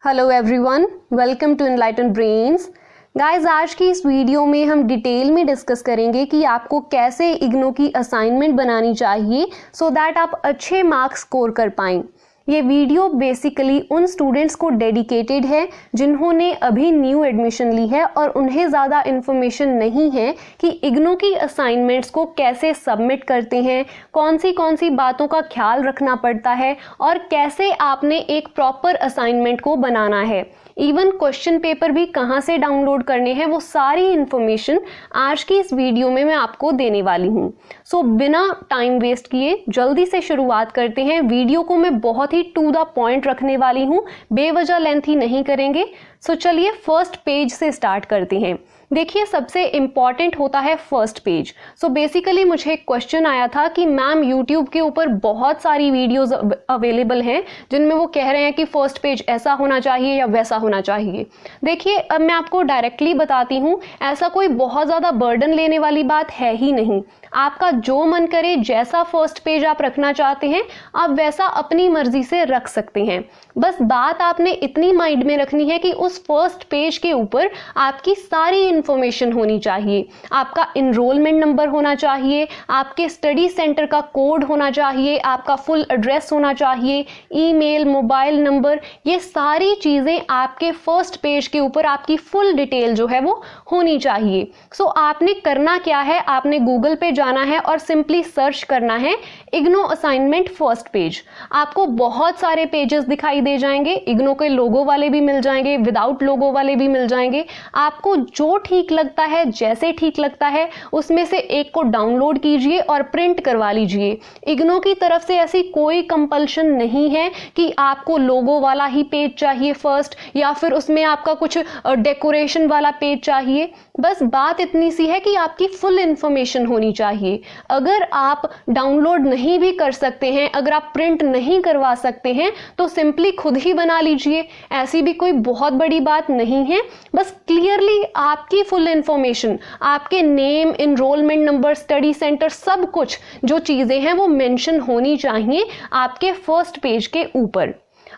Hello everyone, welcome to enlighten brains. Guys, आज की इस वीडियो में हम डिटेल में डिस्कस करेंगे कि आपको कैसे इग्नो की असाइनमेंट बनानी चाहिए सो दैट आप अच्छे मार्क्स स्कोर कर पाएं। ये वीडियो बेसिकली उन स्टूडेंट्स को डेडिकेटेड है जिन्होंने अभी न्यू एडमिशन ली है और उन्हें ज़्यादा इन्फॉर्मेशन नहीं है कि इग्नो की असाइनमेंट्स को कैसे सबमिट करते हैं, कौन सी बातों का ख्याल रखना पड़ता है और कैसे आपने एक प्रॉपर असाइनमेंट को बनाना है। इवन क्वेश्चन पेपर भी कहाँ से डाउनलोड करने हैं, वो सारी इन्फॉर्मेशन आज की इस वीडियो में मैं आपको देने वाली हूँ। सो बिना टाइम वेस्ट किए जल्दी से शुरुआत करते हैं। वीडियो को मैं बहुत ही टू द पॉइंट रखने वाली हूँ, बेवजह लेंथी नहीं करेंगे। सो चलिए फर्स्ट पेज से स्टार्ट करते हैं। देखिए, सबसे इम्पॉर्टेंट होता है फर्स्ट पेज। सो बेसिकली मुझे एक क्वेश्चन आया था कि मैम यूट्यूब के ऊपर बहुत सारी वीडियोस अवेलेबल हैं जिनमें वो कह रहे हैं कि फर्स्ट पेज ऐसा होना चाहिए या वैसा होना चाहिए। देखिए, अब मैं आपको डायरेक्टली बताती हूँ, ऐसा कोई बहुत ज़्यादा बर्डन लेने वाली बात है ही नहीं। आपका जो मन करे, जैसा फर्स्ट पेज आप रखना चाहते हैं आप वैसा अपनी मर्जी से रख सकते हैं। बस बात आपने इतनी माइंड में रखनी है कि उस फर्स्ट पेज के ऊपर आपकी सारी इंफॉर्मेशन होनी चाहिए। आपका इनरोलमेंट नंबर होना चाहिए, आपके स्टडी सेंटर का कोड होना चाहिए, आपका फुल एड्रेस होना चाहिए, ईमेल, मोबाइल नंबर, ये सारी चीज़ें आपके फर्स्ट पेज के ऊपर आपकी फुल डिटेल जो है वो होनी चाहिए। सो आपने करना क्या है, आपने गूगल पे जाना है और सिंपली सर्च करना है इग्नो असाइनमेंट फर्स्ट पेज। आपको बहुत सारे पेजेस दिखाई दे जाएंगे, इग्नो के लोगो वाले भी मिल जाएंगे, विदाउट लोगो वाले भी मिल जाएंगे। आपको जो ठीक लगता है, जैसे ठीक लगता है, उसमें से एक को डाउनलोड कीजिए और प्रिंट करवा लीजिए। इग्नो की तरफ से ऐसी कोई कंपल्शन नहीं है कि आपको लोगो वाला ही पेज चाहिए फर्स्ट, या फिर उसमें आपका कुछ डेकोरेशन वाला पेज चाहिए। बस बात इतनी सी है कि आपकी फुल इंफॉर्मेशन होनी चाहिए। अगर आप डाउनलोड नहीं भी कर सकते हैं, अगर आप प्रिंट नहीं करवा सकते हैं, तो सिंपली खुद ही बना लीजिए। ऐसी भी कोई बहुत बड़ी बात नहीं है। बस क्लियरली आपकी फुल इंफॉर्मेशन, आपके name, enrolment number, study centre, सब कुछ जो चीजें हैं वो मेंशन होनी चाहिए आपके फर्स्ट पेज के ऊपर।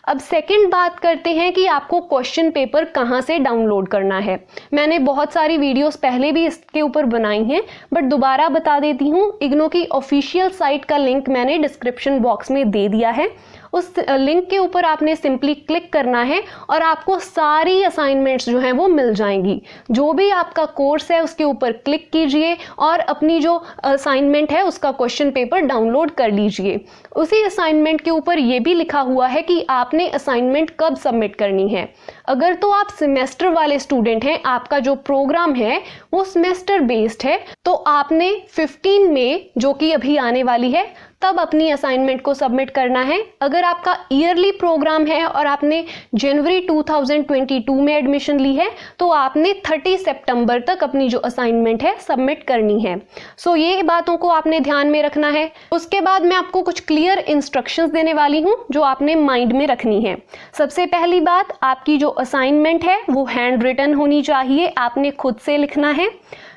अब सेकंड बात करते हैं कि आपको क्वेश्चन पेपर कहाँ से डाउनलोड करना है। मैंने बहुत सारी वीडियोस पहले भी इसके ऊपर बनाई हैं, बट दोबारा बता देती हूँ। इग्नो की ऑफिशियल साइट का लिंक मैंने डिस्क्रिप्शन बॉक्स में दे दिया है। उस लिंक के ऊपर आपने सिंपली क्लिक करना है और आपको सारी असाइनमेंट्स जो हैं वो मिल जाएंगी। जो भी आपका कोर्स है उसके ऊपर क्लिक कीजिए और अपनी जो असाइनमेंट है उसका क्वेश्चन पेपर डाउनलोड कर लीजिए। उसी असाइनमेंट के ऊपर ये भी लिखा हुआ है कि आपने असाइनमेंट कब सबमिट करनी है। अगर तो आप सेमेस्टर वाले स्टूडेंट हैं, आपका जो प्रोग्राम है वो सेमेस्टर बेस्ड है, तो आपने 15 मई जो कि अभी आने वाली है तब अपनी असाइनमेंट को सबमिट करना है। अगर आपका ईयरली प्रोग्राम है और आपने जनवरी 2022 में एडमिशन ली है तो आपने 30 सितंबर तक अपनी जो असाइनमेंट है सबमिट करनी है। सो ये बातों को आपने ध्यान में रखना है। उसके बाद मैं आपको कुछ क्लियर इंस्ट्रक्शंस देने वाली हूँ जो आपने माइंड में रखनी है। सबसे पहली बात, आपकी जो असाइनमेंट है वो हैंड रिटन होनी चाहिए, आपने खुद से लिखना है।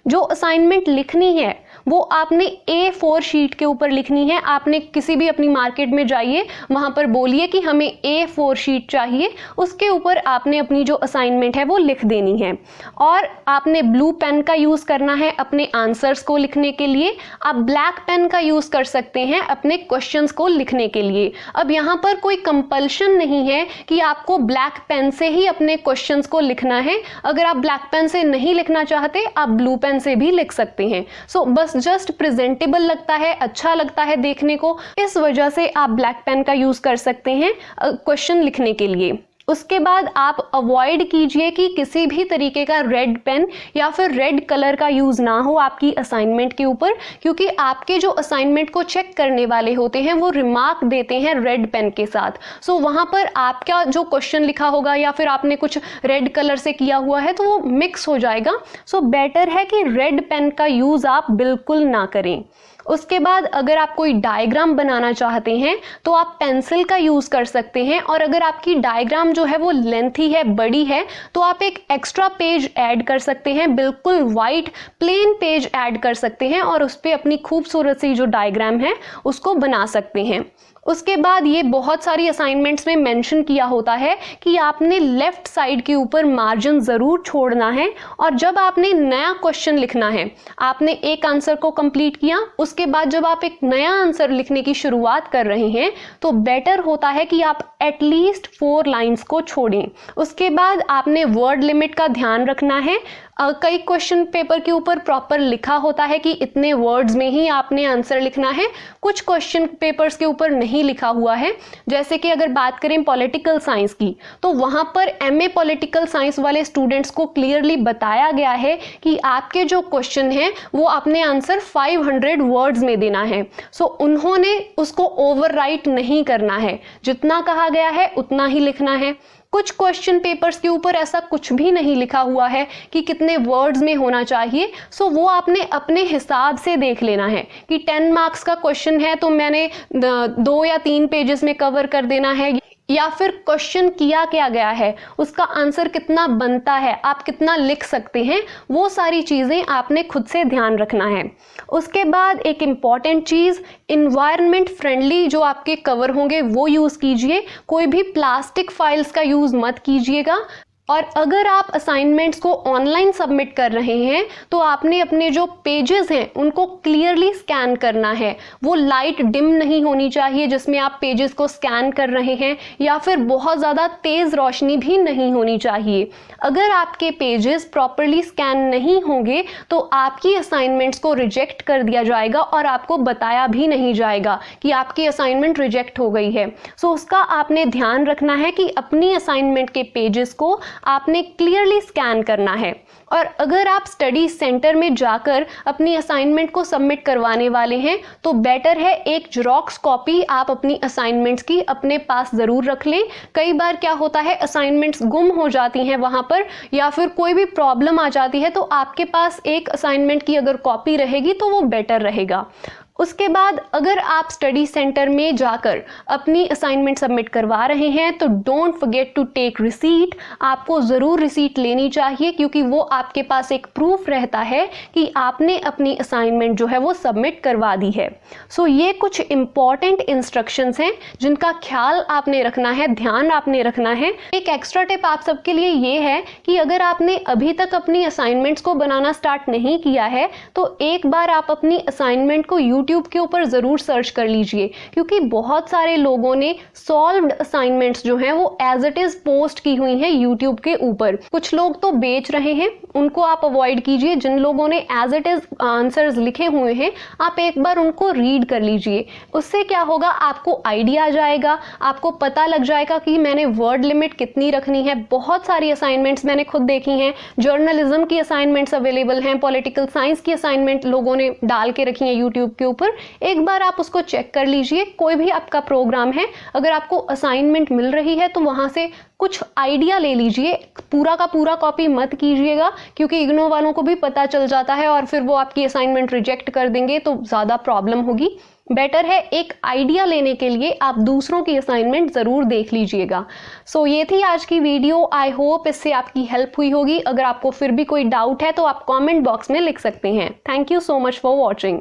जो असाइनमेंट लिखनी है वो आपने A4 शीट के ऊपर लिखनी है। आपने किसी भी अपनी मार्केट में जाइए, वहां पर बोलिए कि हमें A4 शीट चाहिए, उसके ऊपर आपने अपनी जो असाइनमेंट है वो लिख देनी है। और आपने ब्लू पेन का यूज़ करना है अपने आंसर्स को लिखने के लिए। आप ब्लैक पेन का यूज़ कर सकते हैं अपने क्वेश्चंस को लिखने के लिए। अब यहाँ पर कोई कंपल्शन नहीं है कि आपको ब्लैक पेन से ही अपने क्वेश्चंस को लिखना है। अगर आप ब्लैक पेन से नहीं लिखना चाहते, आप ब्लू पेन से भी लिख सकते हैं। सो बस जस्ट प्रेजेंटेबल लगता है, अच्छा लगता है देखने को, इस वजह से आप ब्लैक पेन का यूज कर सकते हैं क्वेश्चन लिखने के लिए। उसके बाद आप अवॉइड कीजिए कि किसी भी तरीके का रेड पेन या फिर रेड कलर का यूज़ ना हो आपकी असाइनमेंट के ऊपर, क्योंकि आपके जो असाइनमेंट को चेक करने वाले होते हैं वो रिमार्क देते हैं रेड पेन के साथ। सो वहाँ पर आपका जो क्वेश्चन लिखा होगा या फिर आपने कुछ रेड कलर से किया हुआ है तो वो मिक्स हो जाएगा। सो बेटर है कि रेड पेन का यूज़ आप बिल्कुल ना करें। उसके बाद अगर आप कोई डायग्राम बनाना चाहते हैं तो आप पेंसिल का यूज़ कर सकते हैं, और अगर आपकी डायग्राम जो है वो लेंथी है, बड़ी है, तो आप एक एक्स्ट्रा पेज ऐड कर सकते हैं, बिल्कुल वाइट प्लेन पेज ऐड कर सकते हैं और उस पर अपनी खूबसूरत सी जो डायग्राम है उसको बना सकते हैं। उसके बाद ये बहुत सारी असाइनमेंट्स में मेंशन किया होता है कि आपने लेफ्ट साइड के ऊपर मार्जिन ज़रूर छोड़ना है, और जब आपने नया क्वेश्चन लिखना है, आपने एक आंसर को कंप्लीट किया, उसके बाद जब आप एक नया आंसर लिखने की शुरुआत कर रहे हैं तो बेटर होता है कि आप एटलीस्ट 4 लाइंस को छोड़ें। उसके बाद आपने वर्ड लिमिट का ध्यान रखना है। कई क्वेश्चन पेपर के ऊपर प्रॉपर लिखा होता है कि इतने वर्ड्स में ही आपने आंसर लिखना है, कुछ क्वेश्चन पेपर्स के ऊपर नहीं लिखा हुआ है। जैसे कि अगर बात करें पॉलिटिकल साइंस की, तो वहां पर एमए पॉलिटिकल साइंस वाले स्टूडेंट्स को क्लियरली बताया गया है कि आपके जो क्वेश्चन हैं वो आपने आंसर 500 वर्ड्स में देना है। सो उन्होंने उसको ओवरराइट नहीं करना है, जितना कहा गया है उतना ही लिखना है। कुछ क्वेश्चन पेपर्स के ऊपर ऐसा कुछ भी नहीं लिखा हुआ है कि कितने वर्ड्स में होना चाहिए, सो वो आपने अपने हिसाब से देख लेना है कि 10 मार्क्स का क्वेश्चन है तो मैंने 2 या 3 पेजेस में कवर कर देना है, या फिर क्वेश्चन किया क्या गया है, उसका आंसर कितना बनता है, आप कितना लिख सकते हैं, वो सारी चीज़ें आपने खुद से ध्यान रखना है। उसके बाद एक इम्पॉर्टेंट चीज़, इन्वायरमेंट फ्रेंडली जो आपके कवर होंगे वो यूज़ कीजिए, कोई भी प्लास्टिक फाइल्स का यूज़ मत कीजिएगा। और अगर आप असाइनमेंट्स को ऑनलाइन सबमिट कर रहे हैं तो आपने अपने जो पेजेस हैं उनको क्लियरली स्कैन करना है। वो लाइट डिम नहीं होनी चाहिए जिसमें आप पेजेस को स्कैन कर रहे हैं, या फिर बहुत ज़्यादा तेज़ रोशनी भी नहीं होनी चाहिए। अगर आपके पेजेस प्रॉपरली स्कैन नहीं होंगे तो आपकी असाइनमेंट्स को रिजेक्ट कर दिया जाएगा और आपको बताया भी नहीं जाएगा कि आपकी असाइनमेंट रिजेक्ट हो गई है। सो उसका आपने ध्यान रखना है कि अपनी असाइनमेंट के पेजेस को आपने क्लियरली स्कैन करना है। और अगर आप स्टडी सेंटर में जाकर अपनी असाइनमेंट को सबमिट करवाने वाले हैं तो बेटर है एक जेरॉक्स कॉपी आप अपनी असाइनमेंट्स की अपने पास ज़रूर रख लें। कई बार क्या होता है, असाइनमेंट्स गुम हो जाती हैं वहाँ पर, या फिर कोई भी प्रॉब्लम आ जाती है, तो आपके पास एक असाइनमेंट की अगर कॉपी रहेगी तो वो बेटर रहेगा। उसके बाद अगर आप स्टडी सेंटर में जाकर अपनी असाइनमेंट सबमिट करवा रहे हैं तो don't forget to take receipt. आपको ज़रूर रिसीट लेनी चाहिए क्योंकि वो आपके पास एक प्रूफ रहता है कि आपने अपनी असाइनमेंट जो है वो सबमिट करवा दी है। सो ये कुछ इंपॉर्टेंट इंस्ट्रक्शंस हैं जिनका ख्याल आपने रखना है, ध्यान आपने रखना है। एक एक्स्ट्रा टिप आप सबके लिए ये है कि अगर आपने अभी तक अपनी असाइनमेंट्स को बनाना स्टार्ट नहीं किया है तो एक बार आप अपनी असाइनमेंट को यूट्यूब के ऊपर ज़रूर सर्च कर लीजिए, क्योंकि बहुत सारे लोगों ने सॉल्व्ड असाइनमेंट्स जो हैं वो एज इट इज़ पोस्ट की हुई हैं यूट्यूब के ऊपर। कुछ लोग तो बेच रहे हैं, उनको आप अवॉइड कीजिए। जिन लोगों ने एज इट इज़ आंसर्स लिखे हुए हैं आप एक बार उनको रीड कर लीजिए। उससे क्या होगा, आपको आइडिया आ जाएगा, आपको पता लग जाएगा कि मैंने वर्ड लिमिट कितनी रखनी है। बहुत सारी असाइनमेंट्स मैंने खुद देखी हैं, जर्नलिज्म की असाइनमेंट्स अवेलेबल हैं, पॉलिटिकल साइंस की असाइनमेंट लोगों ने डाल के रखी है यूट्यूब के ऊपर। एक बार आप उसको चेक कर लीजिए। कोई भी आपका प्रोग्राम है, अगर आपको असाइनमेंट मिल रही है तो वहां से कुछ आइडिया ले लीजिए, पूरा का पूरा कॉपी मत कीजिएगा क्योंकि इग्नो वालों को भी पता चल जाता है और फिर वो आपकी असाइनमेंट रिजेक्ट कर देंगे तो ज़्यादा प्रॉब्लम होगी। बेटर है एक आइडिया लेने के लिए आप दूसरों की असाइनमेंट ज़रूर देख लीजिएगा। सो ये थी आज की वीडियो। आई होप इससे आपकी हेल्प हुई होगी। अगर आपको फिर भी कोई डाउट है तो आप कमेंट बॉक्स में लिख सकते हैं। Thank you so much for watching.